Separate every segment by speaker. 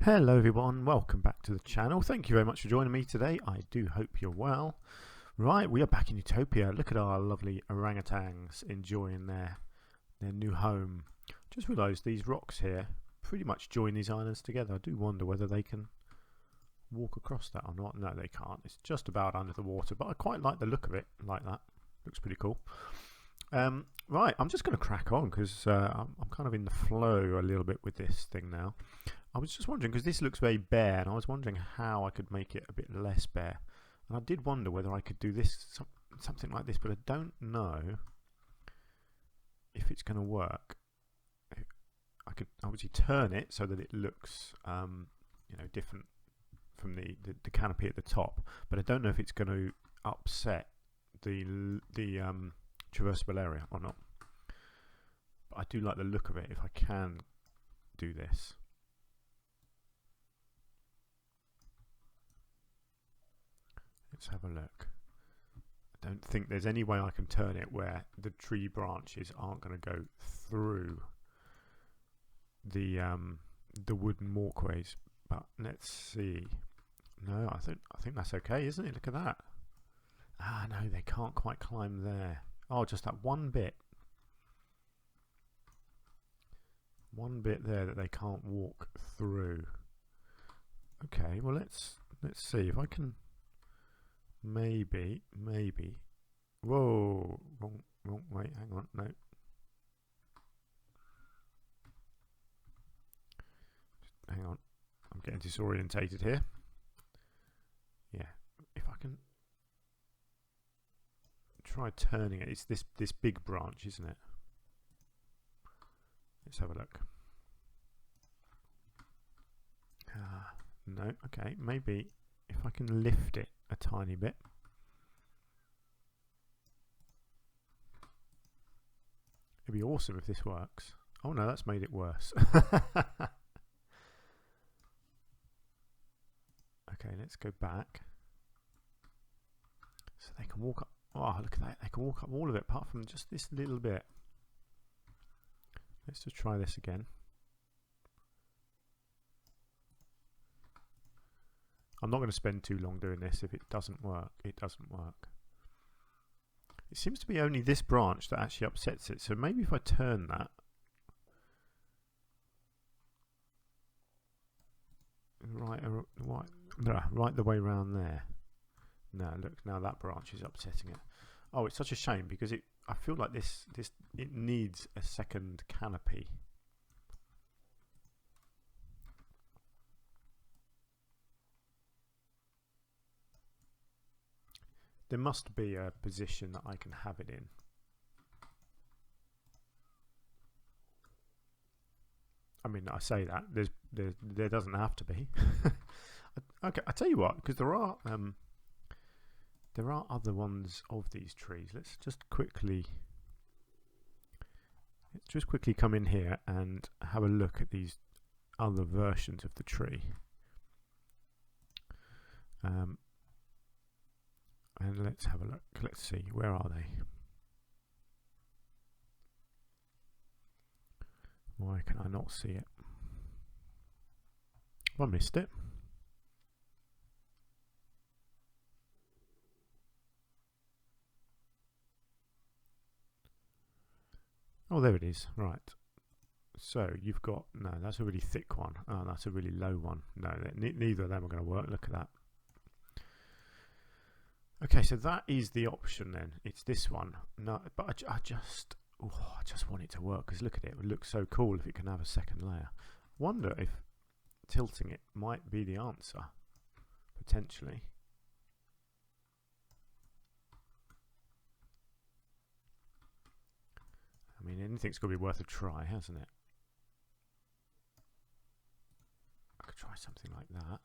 Speaker 1: Hello everyone, welcome back to the channel. Thank you very much for joining me today. I do hope you're well. Right, we are back in Utopia. Look at our lovely orangutans enjoying their new home. Just realised these rocks here pretty much join these islands together. I do wonder whether they can walk across that or not. No, they can't. It's just about under the water, but I quite like the look of it like that. Looks pretty cool. Right, I'm just going to crack on because I'm kind of in the flow a little bit with this thing now. I was just wondering, because this looks very bare, and I was wondering how I could make it a bit less bare. And I did wonder whether I could do this, something like this, but I don't know if it's going to work. I could obviously turn it so that it looks, different from the canopy at the top, but I don't know if it's going to upset the traversable area or not. But I do like the look of it if I can do this. Let's have a look. I don't think there's any way I can turn it where the tree branches aren't going to go through the wooden walkways. But let's see. No, I think that's okay, isn't it? Look at that. Ah, no, they can't quite climb there. Oh, just that one bit. One bit there that they can't walk through. Okay, well let's see if I can. Maybe. Whoa, wrong way. Hang on, no. Hang on, I'm getting disorientated here. Yeah, if I can try turning it. It's this big branch, isn't it? Let's have a look. No, okay, maybe if I can lift it a tiny bit. It'd be awesome if this works. Oh no, that's made it worse. Okay, let's go back. So they can walk up. Oh, look at that. They can walk up all of it apart from just this little bit. Let's just try this again. I'm not going to spend too long doing this. If it doesn't work, it doesn't work. It seems to be only this branch that actually upsets it. So maybe if I turn that right the way around there. No, look, now that branch is upsetting it. Oh, it's such a shame because I feel like it needs a second canopy. There must be a position that I can have it in. I mean, I say that there doesn't have to be. Okay, I tell you what, because there are other ones of these trees. Let's just quickly come in here and have a look at these other versions of the tree. And let's have a look. Let's see, where are they? Why can I not see it? Well, I missed it. Oh, there it is. Right. So you've got, no, that's a really thick one. Oh, that's a really low one. No, neither of them are going to work. Look at that. Okay, so that is the option then. It's this one. No, but I just want it to work because look at it. It would look so cool if it can have a second layer. Wonder if tilting it might be the answer, potentially. I mean, anything's got to be worth a try, hasn't it? I could try something like that.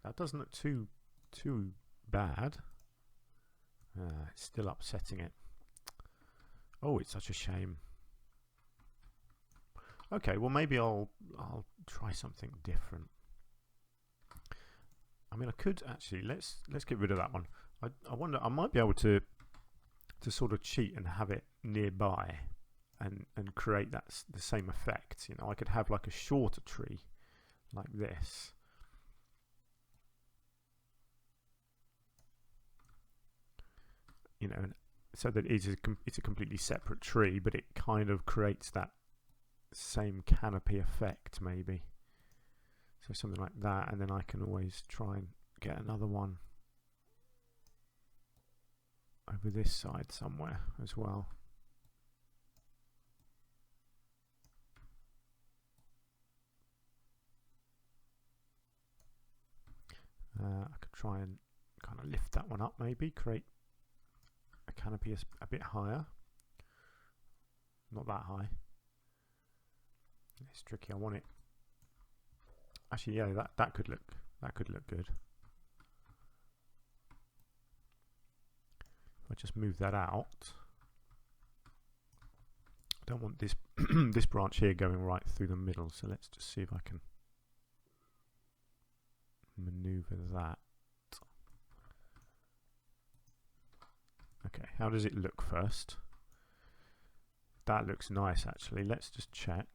Speaker 1: That doesn't look too bad. It's still upsetting it. Oh, it's such a shame. Okay, well maybe I'll try something different. I mean, I could actually let's get rid of that one. I wonder, I might be able to sort of cheat and have it nearby and create the same effect. You know, I could have like a shorter tree like this, you know, so that it's a completely separate tree, but it kind of creates that same canopy effect maybe. So something like that, and then I can always try and get another one over this side somewhere as well. I could try and kind of lift that one up, maybe create a canopy a bit higher, not that high. It's tricky. I want it. Actually, yeah, that could look good. If I just move that out, I don't want this this branch here going right through the middle. So let's just see if I can maneuver that. Okay, how does it look first? That looks nice actually. Let's just check.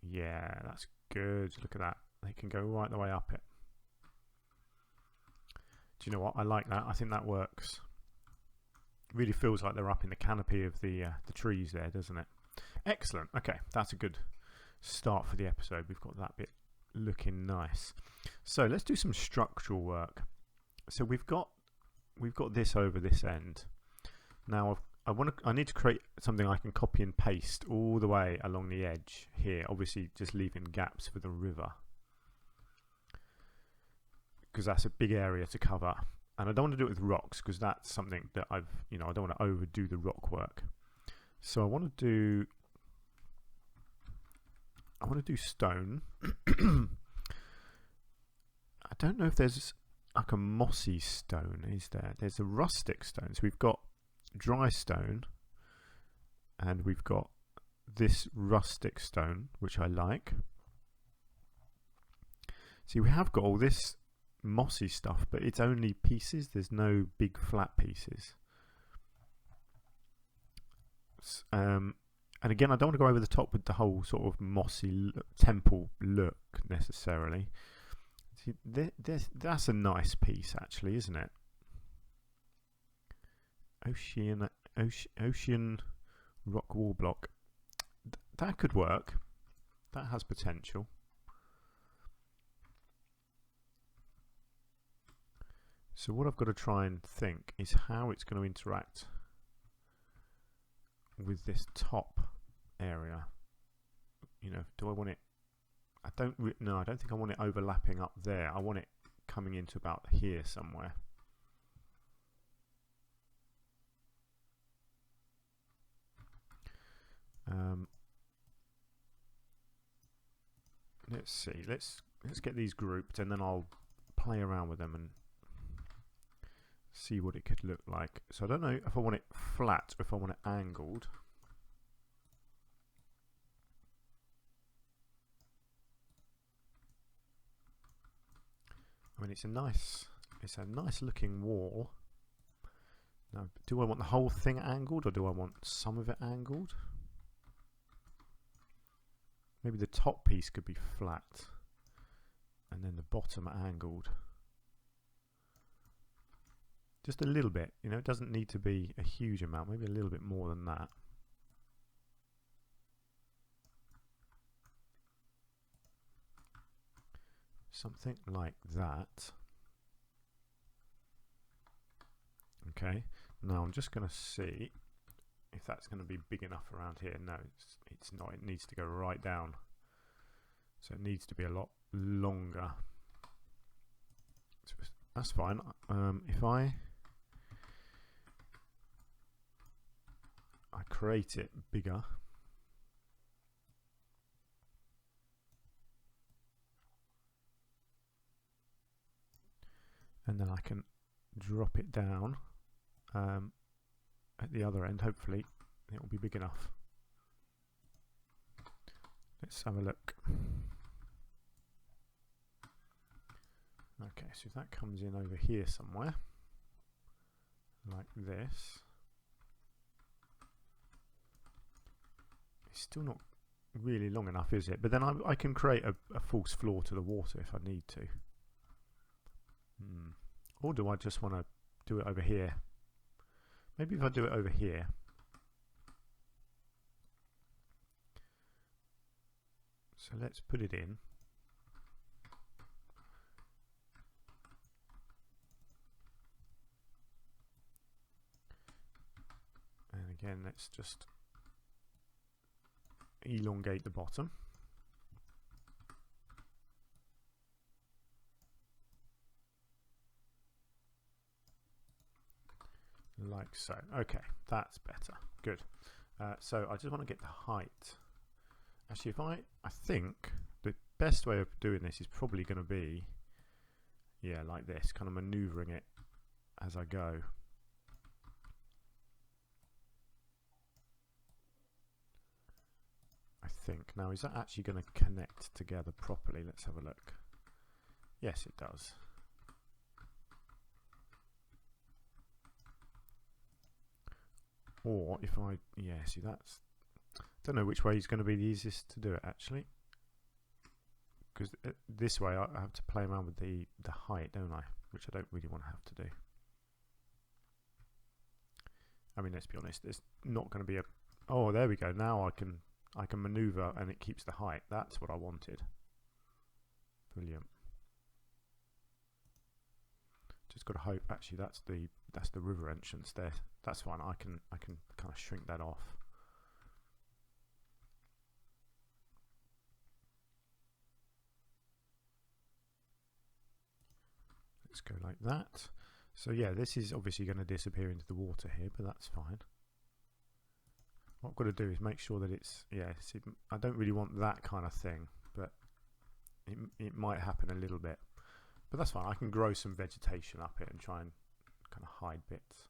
Speaker 1: Yeah, that's good. Look at that. They can go right the way up it. Do you know what? I like that. I think that works. It really feels like they're up in the canopy of the trees there, doesn't it? Excellent. Okay, that's a good start for the episode. We've got that bit looking nice. So let's do some structural work. So we've got this over this end. Now I need to create something I can copy and paste all the way along the edge here, obviously just leaving gaps for the river, because that's a big area to cover, and I don't want to do it with rocks because that's something that I don't want to overdo the rock work. So I want to do stone. I don't know if there's like a mossy stone, is there? There's a rustic stone. So we've got dry stone and we've got this rustic stone, which I like. See, we have got all this mossy stuff, but it's only pieces. There's no big flat pieces. And again, I don't want to go over the top with the whole sort of mossy temple look necessarily. See, that's a nice piece actually, isn't it? Ocean rock wall block. That could work. That has potential. So what I've got to try and think is how it's going to interact with this top area. You know, do I want it? I don't think I want it overlapping up there. I want it coming into about here somewhere. Let's see. Let's get these grouped, and then I'll play around with them and see what it could look like. So I don't know if I want it flat or if I want it angled. I mean, it's a nice looking wall. Now, do I want the whole thing angled or do I want some of it angled? Maybe the top piece could be flat and then the bottom angled. Just a little bit, you know, it doesn't need to be a huge amount, maybe a little bit more than that. Something like that. Okay, now I'm just going to see if that's going to be big enough around here. No, it's not. It needs to go right down. So it needs to be a lot longer. So that's fine. If I create it bigger, and then I can drop it down at the other end. Hopefully it will be big enough. Let's have a look. Okay, so if that comes in over here somewhere like this, It's still not really long enough, is it? But then I can create a false floor to the water if I need to. Or do I just want to do it over here? Maybe if I do it over here. So let's put it in. And again, let's just elongate the bottom. Like so. Okay, that's better. Good. So I just want to get the height. Actually, I think the best way of doing this is probably going to be, yeah, like this, kind of maneuvering it as I go. I think. Now, is that actually going to connect together properly? Let's have a look. Yes, it does. Or if I, yeah, see that's, don't know which way is going to be the easiest to do it actually, because this way I have to play around with the height, don't I, which I don't really want to have to do. I mean, let's be honest, there's not going to be a, oh, there we go, now I can maneuver and it keeps the height. That's what I wanted. Brilliant. Just got to hope actually that's the river entrance there. That's fine. I can kind of shrink that off. Let's go like that. So yeah, this is obviously going to disappear into the water here, but that's fine. What I've got to do is make sure that it's, yeah, see, I don't really want that kind of thing, but it might happen a little bit. But that's fine. I can grow some vegetation up it and try and kind of hide bits.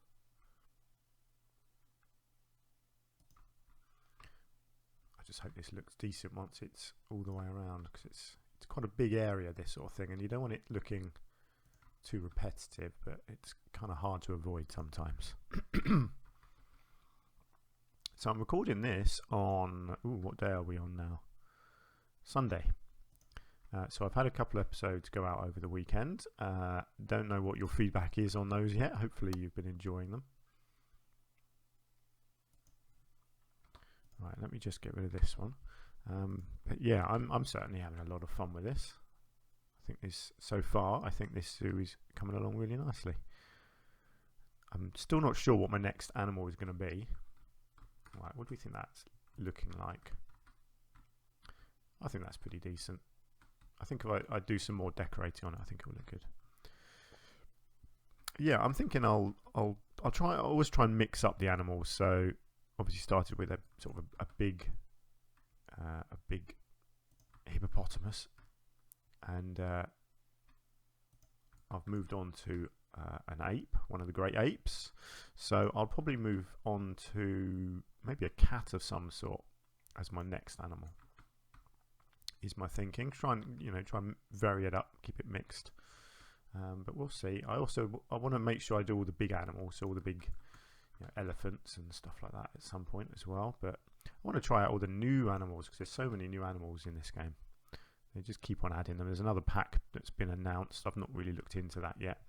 Speaker 1: I just hope this looks decent once it's all the way around, because it's quite a big area, this sort of thing, and you don't want it looking too repetitive, but it's kind of hard to avoid sometimes. So I'm recording this on, what day are we on now? Sunday. So I've had a couple episodes go out over the weekend. Don't know what your feedback is on those yet. Hopefully you've been enjoying them. Right, let me just get rid of this one. But yeah, I'm certainly having a lot of fun with this. I think this, so far, I think this zoo is coming along really nicely. I'm still not sure what my next animal is going to be. Right, what do we think that's looking like? I think that's pretty decent. I think if I do some more decorating on it, I think it will look good. Yeah, I'm thinking I'll try. I always try and mix up the animals. So obviously started with a sort of a big hippopotamus, and I've moved on to an ape, one of the great apes. So I'll probably move on to maybe a cat of some sort as my next animal. Is my thinking. Try and vary it up, keep it mixed. But we'll see. I want to make sure I do all the big animals, so all the big elephants and stuff like that at some point as well. But I want to try out all the new animals, because there's so many new animals in this game. They just keep on adding them. There's another pack that's been announced. I've not really looked into that yet.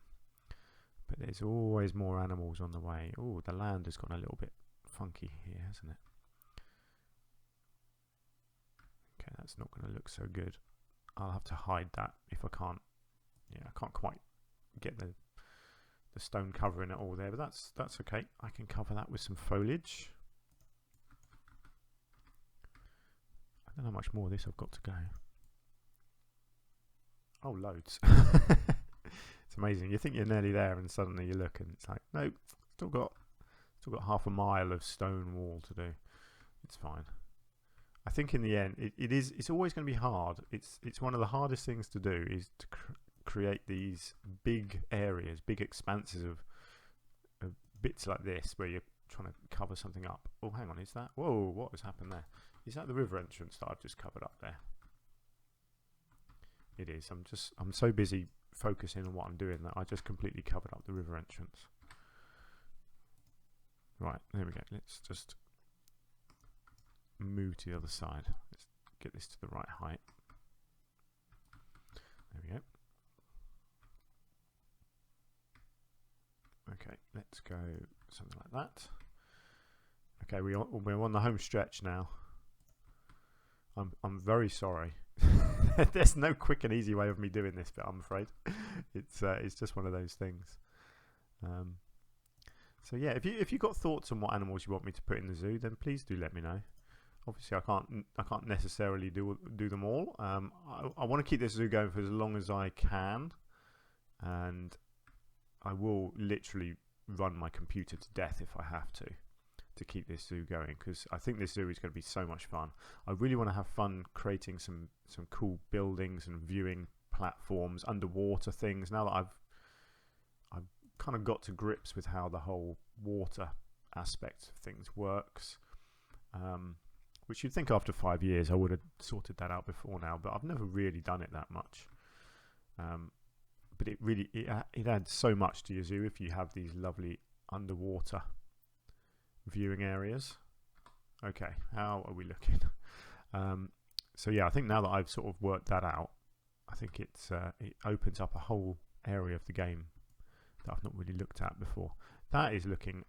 Speaker 1: But there's always more animals on the way. Oh, the land has gone a little bit funky here, hasn't it? Okay, that's not going to look so good. I'll have to hide that if I can't. Yeah, I can't quite get the stone covering it all there, but that's okay. I can cover that with some foliage. I don't know how much more of this I've got to go. Oh, loads. It's amazing. You think you're nearly there, and suddenly you look, and it's like, nope, still got half a mile of stone wall to do. It's fine. I think in the end, it's always going to be hard. It's one of the hardest things to do, is to create these big areas, big expanses of bits like this, where you're trying to cover something up. Oh, hang on, is that? Whoa, what has happened there? Is that the river entrance that I've just covered up there? It is. I'm so busy focusing on what I'm doing that I just completely covered up the river entrance. Right, there we go. Let's just move to the other side. Let's get this to the right height. There we go. Okay, let's go something like that. Okay, we're on the home stretch now. I'm very sorry. There's no quick and easy way of me doing this, but I'm afraid it's just one of those things. So yeah, if you've got thoughts on what animals you want me to put in the zoo, then please do let me know. Obviously, I can't necessarily do them all. I want to keep this zoo going for as long as I can, and I will literally run my computer to death if I have to keep this zoo going, because I think this zoo is going to be so much fun. I really want to have fun creating some cool buildings and viewing platforms, underwater things. Now that I've kind of got to grips with how the whole water aspect of things works, which you'd think after 5 years I would have sorted that out before now, but I've never really done it that much. But it adds so much to your zoo if you have these lovely underwater viewing areas. Okay, how are we looking? So yeah, I think now that I've sort of worked that out, I think it opens up a whole area of the game that I've not really looked at before. That is looking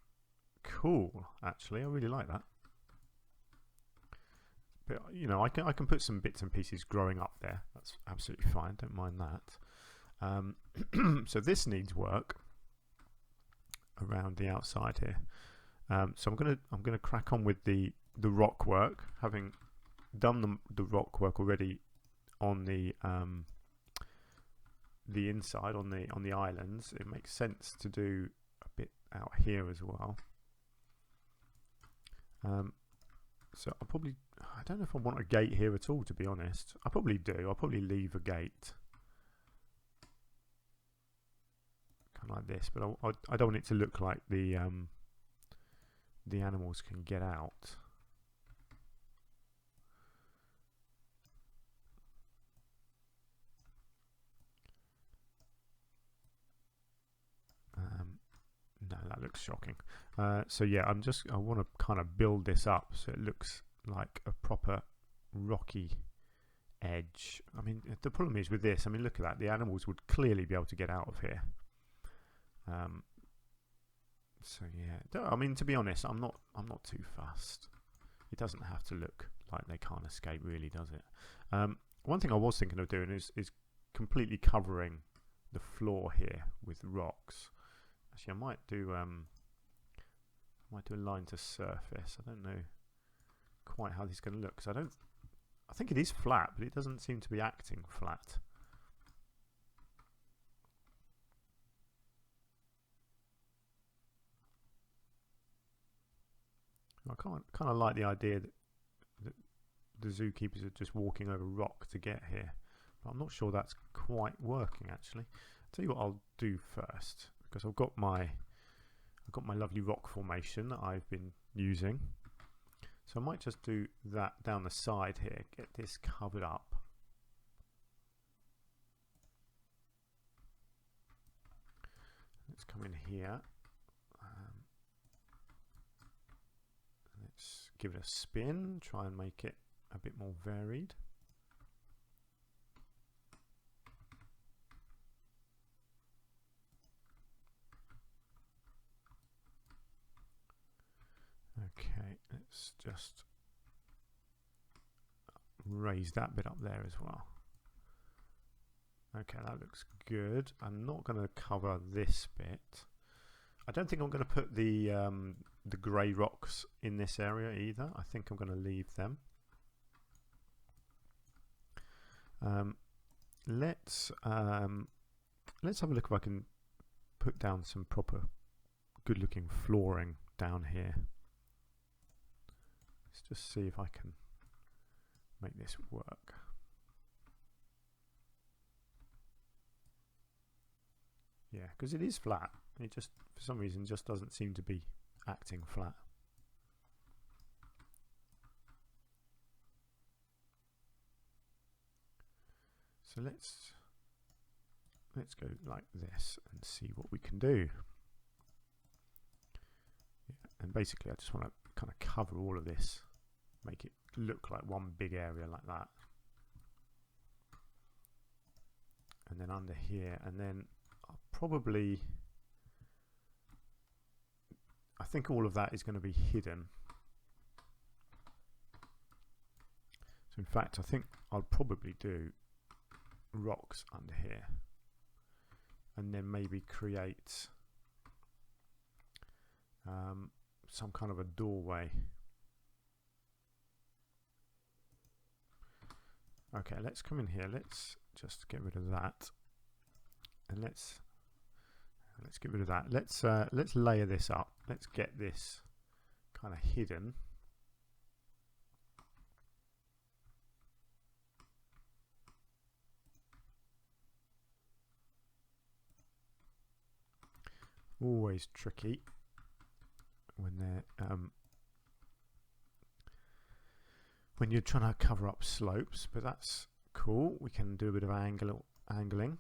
Speaker 1: cool, actually. I really like that. But you know, I can put some bits and pieces growing up there. That's absolutely fine. Don't mind that. So this needs work around the outside here. So I'm gonna crack on with the rock work, having done the rock work already on the inside on the islands. It makes sense to do a bit out here as well. So I don't know if I want a gate here at all, to be honest. I probably do. I'll probably leave a gate kind of like this, but I don't want it to look like the animals can get out. No, that looks shocking. So yeah, I want to kind of build this up so it looks like a proper rocky edge. I mean, the problem is with this, I mean, look at that. The animals would clearly be able to get out of here. So yeah, I mean, to be honest, I'm not too fussed. It doesn't have to look like they can't escape, really, does it? One thing I was thinking of doing is completely covering the floor here with rocks. Actually, I might do a line to surface. I don't know quite how this is going to look, because I think it is flat, but it doesn't seem to be acting flat. I kind of like the idea that the zookeepers are just walking over rock to get here, but I'm not sure that's quite working, actually. I'll tell you what I'll do first, because I've got my lovely rock formation that I've been using. So I might just do that down the side here, get this covered up. Let's come in here. Let's give it a spin, try and make it a bit more varied. Okay, let's just raise that bit up there as well. Okay, that looks good. I'm not going to cover this bit. I don't think I'm going to put the grey rocks in this area either. I think I'm going to leave them. Let's have a look if I can put down some proper good-looking flooring down here. Let's just see if I can make this work. Yeah, because it is flat. It just, for some reason, just doesn't seem to be acting flat. So let's go like this and see what we can do. Yeah, and basically I just want to kind of cover all of this, make it look like one big area like that. And then under here, and then I'll probably, I think all of that is going to be hidden. So in fact, I think I'll probably do rocks under here, and then maybe create some kind of a doorway. Okay, let's come in here. Let's just get rid of that, and let's get rid of that. Let's layer this up. Let's get this kind of hidden. Always tricky when they're when you're trying to cover up slopes, but that's cool. We can do a bit of angling.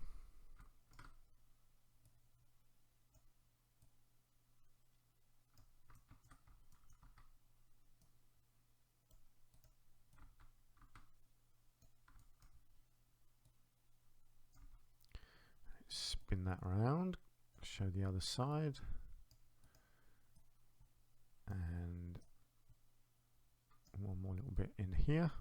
Speaker 1: Spin that around, show the other side, and one more little bit in here.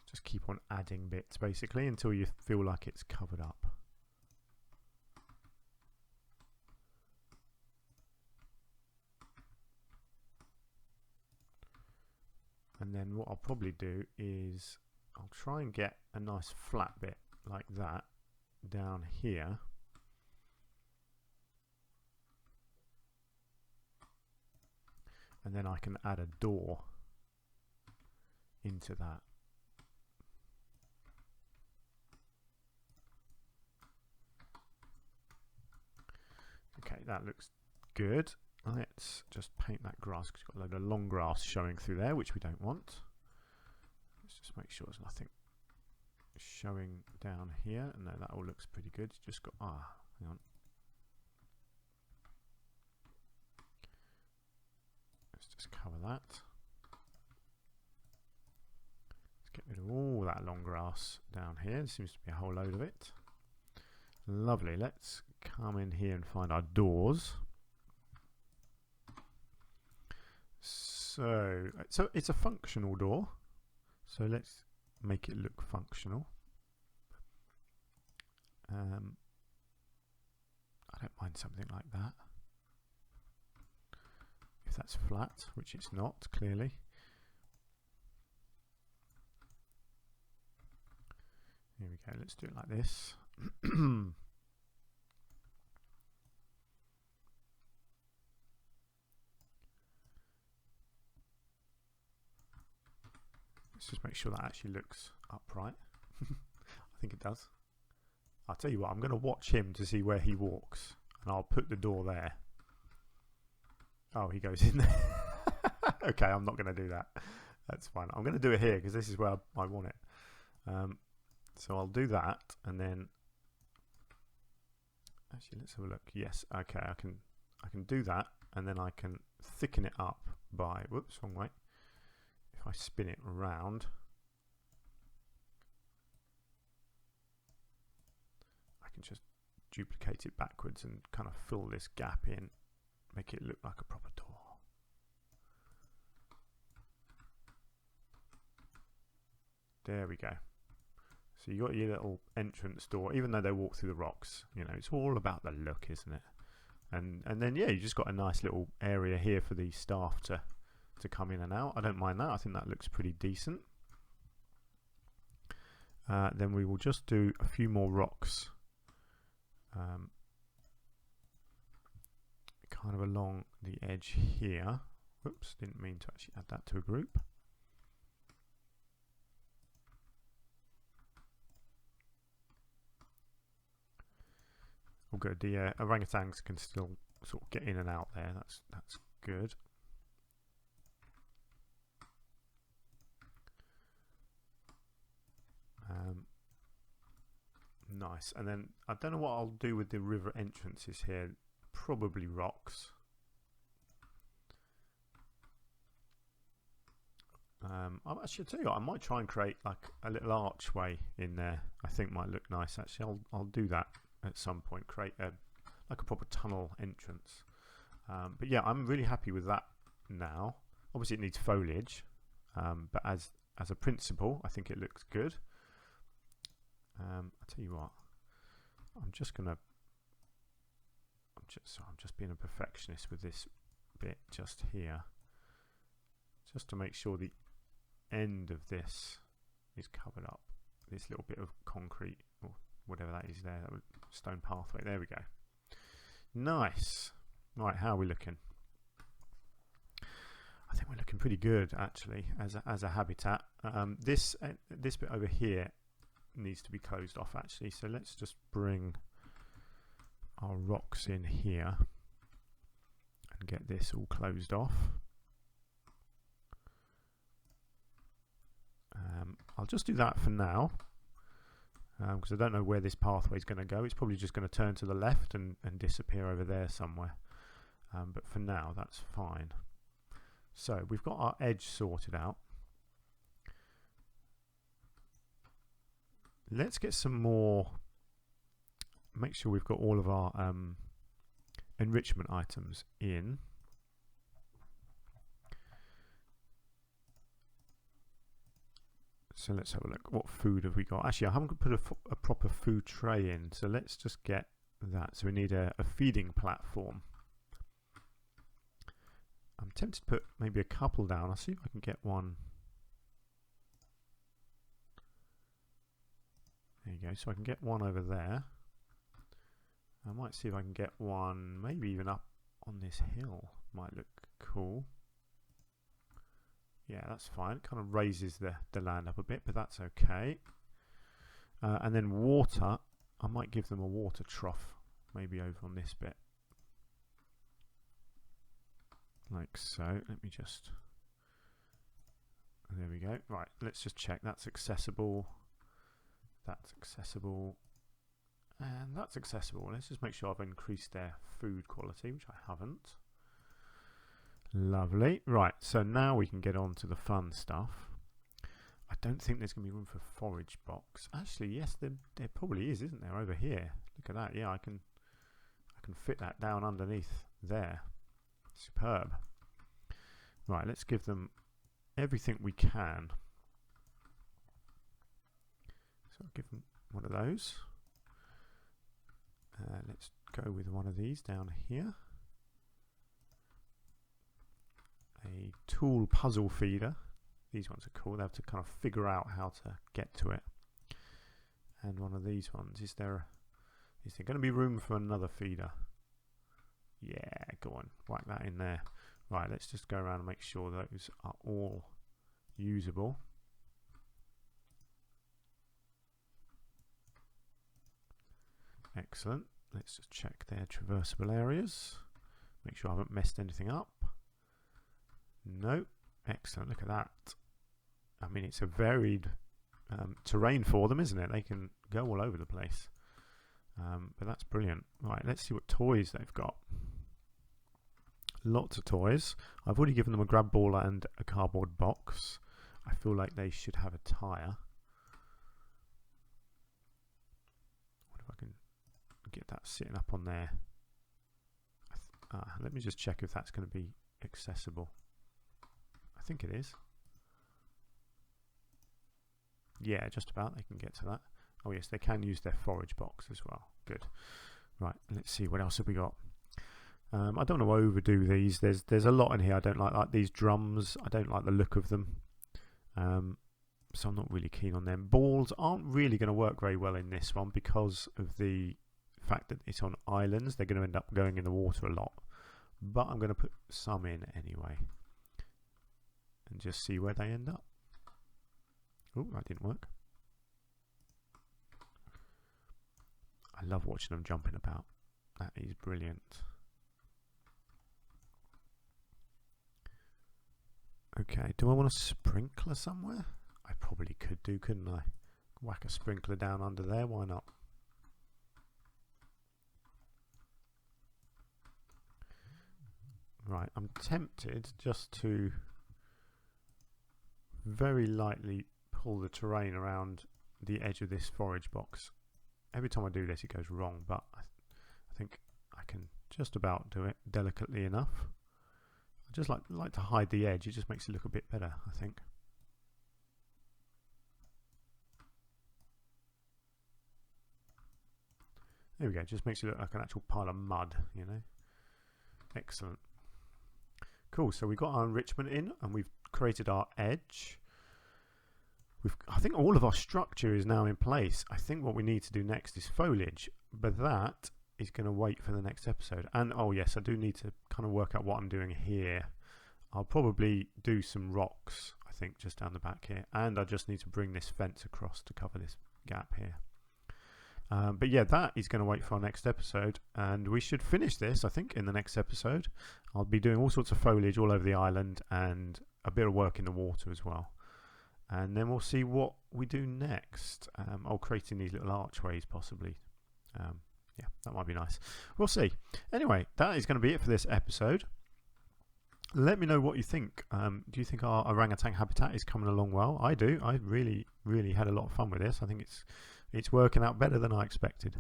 Speaker 1: Just keep on adding bits basically until you feel like it's covered up. And then what I'll probably do is I'll try and get a nice flat bit like that down here. And then I can add a door into that. Okay, that looks good. Let's just paint that grass because you've got a load of long grass showing through there, which we don't want. Let's just make sure there's nothing showing down here. No, that all looks pretty good. Just got, hang on. Let's just cover that. Let's get rid of all that long grass down here. There seems to be a whole load of it. Lovely. Let's come in here and find our doors. So it's a functional door. So let's make it look functional. I don't mind something like that. If that's flat, which it's not, clearly. Here we go, let's do it like this. Let's just make sure that actually looks upright. I think it does. I'll tell you what, I'm going to watch him to see where he walks, and I'll put the door there. Oh, he goes in there. Okay, I'm not going to do that. That's fine. I'm going to do it here because this is where I want it. So I'll do that, and then actually let's have a look. Yes, okay, I can do that, and then I can thicken it up by, whoops, wrong way. If I spin it around, I can just duplicate it backwards and kind of fill this gap in, make it look like a proper door. There we go. So you got your little entrance door, even though they walk through the rocks, you know, it's all about the look, isn't it? And then yeah, you just got a nice little area here for the staff to come in and out. I don't mind that. I think that looks pretty decent. Then we will just do a few more rocks kind of along the edge here. Whoops, didn't mean to actually add that to a group. Oh good, the orangutans can still sort of get in and out there. That's good. Nice. And then I don't know what I'll do with the river entrances here. Probably rocks. I should tell you, I might try and create like a little archway in there. I think might look nice. Actually, I'll do that at some point. Create like a proper tunnel entrance. But yeah, I'm really happy with that now. Obviously, it needs foliage, but as a principle, I think it looks good. I'll tell you what. I'm just being a perfectionist with this bit just here, just to make sure the end of this is covered up. This little bit of concrete or whatever that is there, that stone pathway. There we go. Nice. Right, how are we looking? I think we're looking pretty good actually as a habitat. This bit over here needs to be closed off actually. So let's just bring our rocks in here and get this all closed off. I'll just do that for now because I don't know where this pathway is going to go. It's probably just going to turn to the left and disappear over there somewhere. But for now, that's fine. So we've got our edge sorted out. Let's get some more. Make sure we've got all of our enrichment items in. So let's have a look. What food have we got? Actually, I haven't put a proper food tray in, so let's just get that. So we need a feeding platform. I'm tempted to put maybe a couple down. I'll see if I can get one. There you go. So I can get one over there. I might see if I can get one maybe even up on this hill. Might look cool. Yeah, that's fine. It kind of raises the land up a bit, but that's okay. And then water, I might give them a water trough, maybe over on this bit. Like so. Let me just... There we go. Right, let's just check. That's accessible. That's accessible. And that's accessible. Let's just make sure I've increased their food quality, which I haven't. Lovely. Right, so now we can get on to the fun stuff. I don't think there's going to be room for forage box. Actually, yes, there probably is, isn't there, over here? Look at that. Yeah, I can fit that down underneath there. Superb. Right, let's give them everything we can. So I'll give them one of those. Let's go with one of these down here. A tool puzzle feeder. These ones are cool. They have to kind of figure out how to get to it. And one of these ones. Is there going to be room for another feeder? Yeah, go on. Whack that in there. Right, let's just go around and make sure those are all usable. Excellent. Let's just check their traversable areas. Make sure I haven't messed anything up. No. Excellent. Look at that. I mean, it's a varied terrain for them, isn't it? They can go all over the place. But that's brilliant. Right, let's see what toys they've got. Lots of toys. I've already given them a grab ball and a cardboard box. I feel like they should have a tyre. What if I can get that sitting up on there? Let me just check if that's going to be accessible. I think it is. Yeah, just about. They can get to that. Oh yes, they can use their forage box as well. Good. Right, let's see, what else have we got? I don't want to overdo these. There's a lot in here I don't like these drums. I don't like the look of them. So I'm not really keen on them. Balls aren't really going to work very well in this one because of the fact that it's on islands. They're going to end up going in the water a lot. But I'm going to put some in anyway. And just see where they end up. Oh, that didn't work. I love watching them jumping about. That is brilliant. Okay, do I want a sprinkler somewhere? I probably could do, couldn't I? Whack a sprinkler down under there, why not? Right, I'm tempted just to very lightly pull the terrain around the edge of this forage box. Every time I do this it goes wrong, but I think I can just about do it delicately enough. I just like to hide the edge, it just makes it look a bit better, I think. There we go, just makes it look like an actual pile of mud, you know. Excellent. Cool, so we've got our enrichment in and we've created our edge. I think all of our structure is now in place. I think what we need to do next is foliage, but that is going to wait for the next episode. And oh yes, I do need to kind of work out what I'm doing here. I'll probably do some rocks, I think, just down the back here, and I just need to bring this fence across to cover this gap here. But yeah, that is going to wait for our next episode, and we should finish this, I think, in the next episode. I'll be doing all sorts of foliage all over the island and a bit of work in the water as well. And then we'll see what we do next. I'll creating these little archways possibly. Yeah, that might be nice. We'll see. Anyway, that is going to be it for this episode. Let me know what you think. Do you think our orangutan habitat is coming along well? I do. I really, really had a lot of fun with this. I think it's working out better than I expected.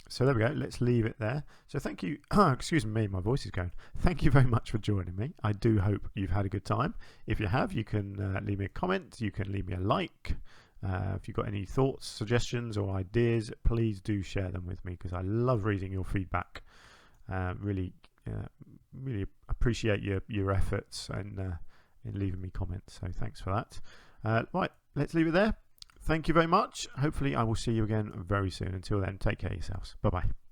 Speaker 1: So there we go. Let's leave it there. So thank you. Excuse me, my voice is going. Thank you very much for joining me. I do hope you've had a good time. If you have, you can leave me a comment. You can leave me a like. If you've got any thoughts, suggestions or ideas, please do share them with me, because I love reading your feedback. Really appreciate your efforts and in leaving me comments. So thanks for that. Right, let's leave it there. Thank you very much. Hopefully I will see you again very soon. Until then, take care of yourselves. Bye bye.